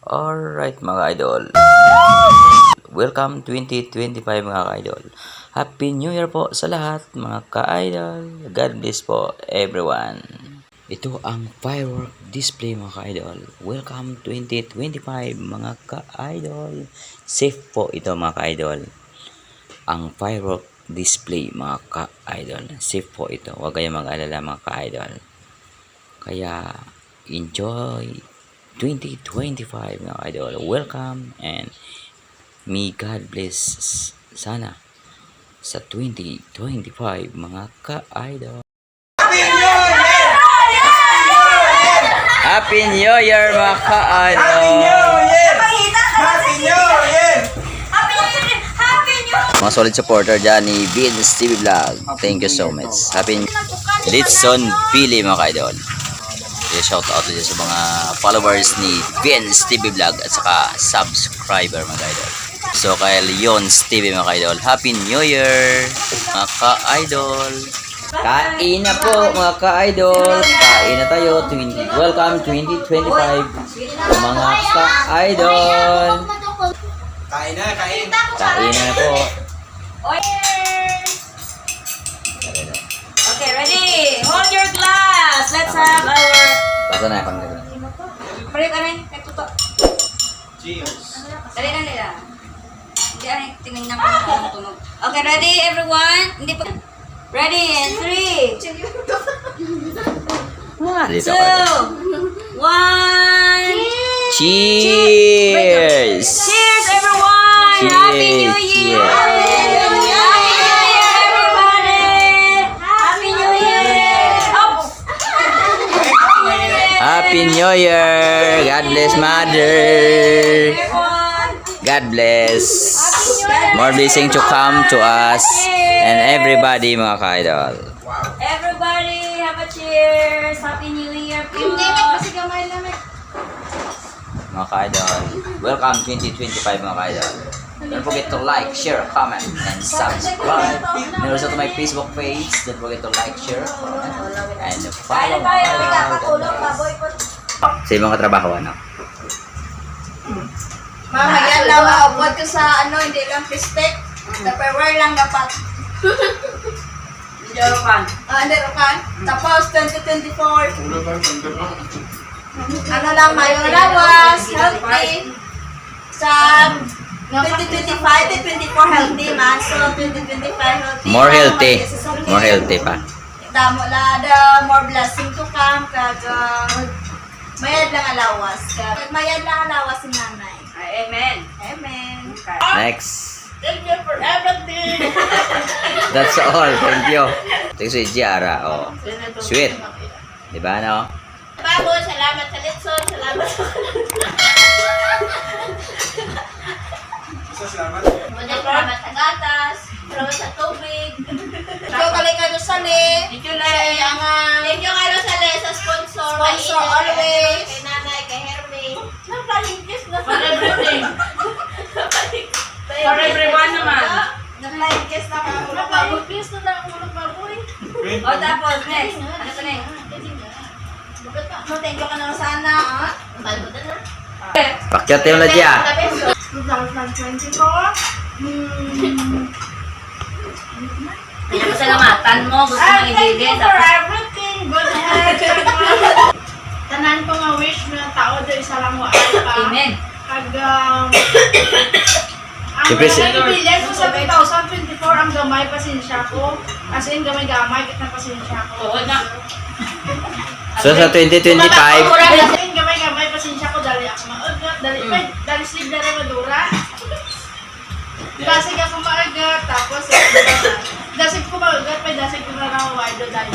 Alright mga idol, welcome 2025 mga ka-idol. Happy New Year po sa lahat mga ka-idol. God bless po everyone. Ito ang firework display mga ka-idol. Welcome 2025 mga ka-idol. Safe po ito mga ka-idol. Ang firework display mga ka-idol. Safe po ito. Huwag kayong mag-alala mga ka-idol. Kaya enjoy 2025 mga idol. Welcome and may God bless sana sa 2025 mga ka-idol. Happy New Year mga ka-idol. Mga solid supporter dyan ni Vince TV Vlog. Thank you so much. Happy Litson Pili mga ka-idol. Shout out din sa mga followers ni Vince TV Vlog at saka subscriber mga idol. So kay Leon's TV mga idol, Happy New Year mga ka-idol. Kain na po mga ka-idol. Kain na tayo. Welcome 2025 mga ka-idol. Kain na, kain. Kain na po. Okay, ready? Hold your glass. Let's have our... Basta na pang gano'n. Pare ka rin. Tuto. Cheers. Dali na nila. Hindi ano, tingnan niya kung tunog. Okay, ready everyone? Hindi pa... Ready? And 3, 2, 1. Cheers! Cheers everyone! Cheers. Happy New Year! Cheers. Happy New Year everybody! Happy New Year! Oh! Happy New Year! God bless Mother! Everyone! God bless! More blessing to come to us and everybody mga ka-idol. Everybody, have a cheers! Happy New Year po! Mga ka-idol, welcome 2025 mga ka-idol. Don't forget to like, share, comment, and subscribe. And also to my Facebook page. Don't forget to like, share, comment, and follow mga ka-idol. Sa mga trabaho, ano? Mama, yan lang maabot ko sa ano, hindi lang pistek. Tupperware lang dapat. Jawaban. Hindi kan. Tapos 2024. Ano lang, may lawas, healthy. Sa 2025, 2024 healthy man. So 2025 healthy. More healthy. More healthy pa. Damo la, more blessing to come. Kag mayad lang alawas. Kag mayad lang alawas si nanay. Amen. Amen. Next. Thank you for everything. That's all. Thank you. Thank you, Jiara. Oh. Sweet. Diba, no? Bago, salamat sa Litson, salamat sa... Salamat. Salamat sa gatas, salamat sa tubig. Thank you kay Carosale. Thank you, Nay. Thank you Carosale sa sponsor. Sponsor always. Kay nanay, kay Hermie. Napalingkis na. For everything. For everyone naman. Napalingkis na ako. Napalingkis na ako ng baboy. O tapos, next. Ano ka next? Thank you ka na sana. Balbo na. Pakyat yung na dyan. 2024. Pinapasalamatan mo. Gusto mong ibigay. for everything. Good health. Tanan ko nga wish mo ng tao dahil isa lang mo ay pa. Amen. Kag ang Siyempre, nagbibilan ko sa 2024 ang gamay pasensya ko. As in gamay-gamay kita pasensya ko. Oo na. So sa 2025, As in gamay-gamay pasensya ko dali ako maagat, dali sleep na rin madura. Dasig ako maagat, tapos dasig ko maagat, may dasig ko na lang wido dali.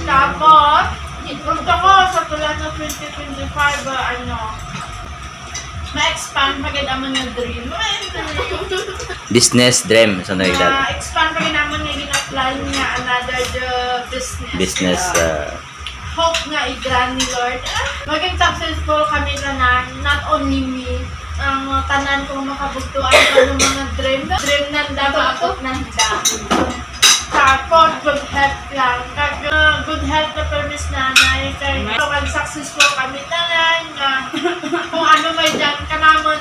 Tapos, gusto ko sa tulad ng 2025, ma-expand pa naman yung dream. business dream. So, Ma-expand pa naman yung in-apply niya another business. Hope nga i-grant ni Lord. Maging successful kami tanan, not only me. Ang tanan kong makabugtuan pa ng mga dream. Dream na dapat ng dami. Tapos, good health lang. Good health na permis nanay. Kaya successful kami tanan. namon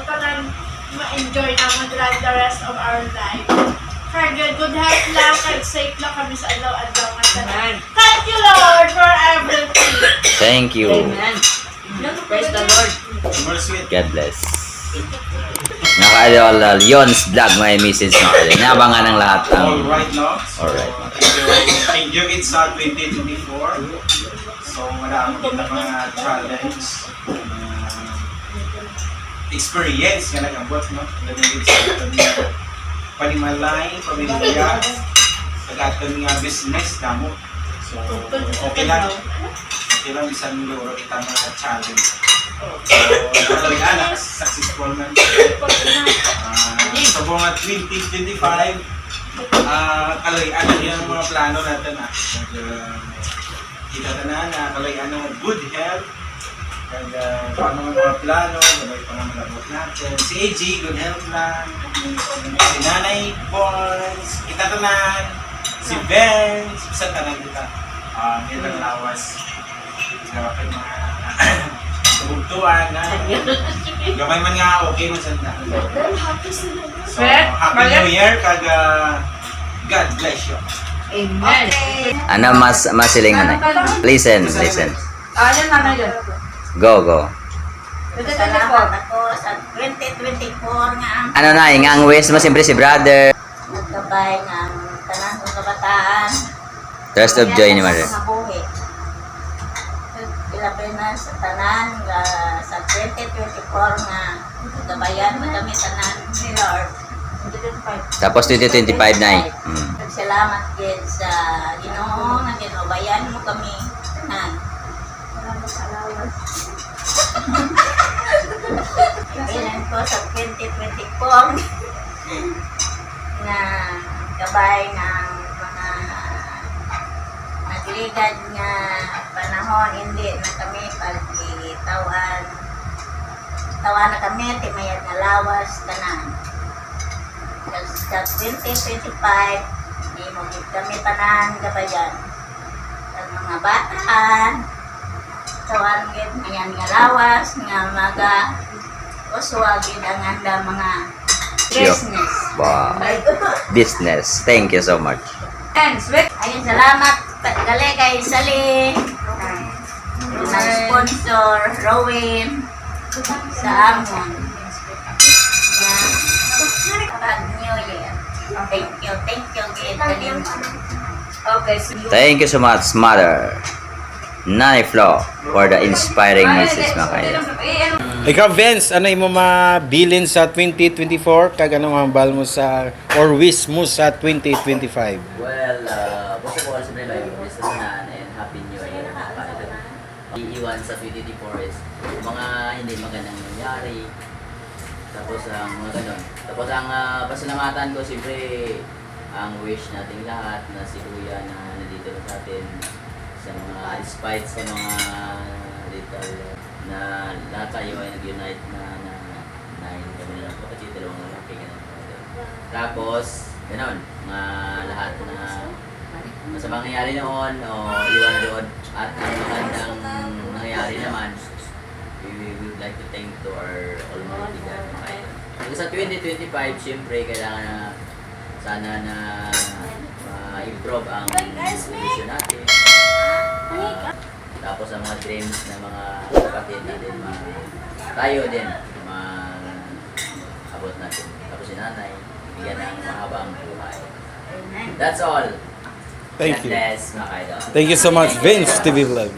tanan ma-enjoy naman the rest of our life. Kaya good health lang, kaya safe lang kami sa adlaw-adlaw nga tanan. Thank you, Lord, for everything. Thank you. Amen. Praise the Lord. More sweet. God bless. Mga ka-idol, Yon's vlog, may message mga ka-idol. Inabangan ng lahat ang... Alright, no? So, Alright. enjoy it sa 2024. So, marami kita mga challenge. Experience nga nag-abot, no? Nagigit sa ato nga panimalay, pamilya, pag-ato nga business, damo. So, okay lang. Okay lang, bisan luro kita mga challenge. So, anak, successful man. Sa mga 2025, kaloy-ano yung mga plano natin. Kita na kaloy-ano good health. And paano mga plano, gabay pa naman labot natin. Si AG, good health lang. Si Nanay Bones, kita tanan. Si Benz, isa tanan kita. Kita lawas. Gawin mga kabugtuan na. Gamay man nga, okay man sanda. So, Happy New Year, kag God bless you. Amen. Ano mas masiling na? Listen. Ano na yun? Go. Salamat ako sa 2024 nga ang Ano na, ang wish mo siyempre si brother. nagkabay ng tanan kong kabataan. Rest of joy ni Mother. Mabuhi. Ilapay na sa tanan nga sa 2024 nga nagkabayan mo kami tanan ni Lord. Tapos 2025 na eh. Salamat din sa Ginoo nga ginubayan mo kami tanan. Ilan ko sa 2024 na gabay ng mga nagligad nga panahon, hindi na kami pagkitawan na kami, timayad na lawas tanan. Sa 2025 di mo gid kami tanan gabayan ang mga bataan tawan gid ngayon nga lawas nga maga uswagid ang anda mga business. Wow. Business. Thank you so much. And sweet. Ayun, salamat gali kay Sali sa sponsor Rowan sa Amon pag New Year. Thank you gid kalimot. Okay, so Thank you so much, Mother. Nanay Flo, for the inspiring message mga ka-idol. Ikaw, Vince, ano yung mabilin sa 2024? Kag ano ang bal mo sa, or wish mo sa 2025? Well, first of all, siyempre may wish na sanan and Happy New Year mga ka-idol. Iiwan sa 2024 is mga hindi magandang nangyari. Tapos ang mga ganun. Tapos ang pasalamatan ko, siyempre, ang wish nating lahat na si Kuya na nandito na sa atin sa mga despite sa mga little na lahat tayo ay nag-unite na 9 kami na lang po kasi dalawang lalaki ganun. Tapos, ganun, mga lahat na masamang nangyari noon o iwan na doon at ang magandang nangyari naman, we would like to thank to our Almighty God. Kasi sa 2025, siyempre, kailangan na sana na improve ang vision natin. Tapos ang mga dreams ng mga kapatid natin, tayo din, abot natin. Tapos si nanay, bigyan ng mahabang buhay. That's all. Thank God you. bless, mga ka-idol. Thank you so much, Vince TV Vlog.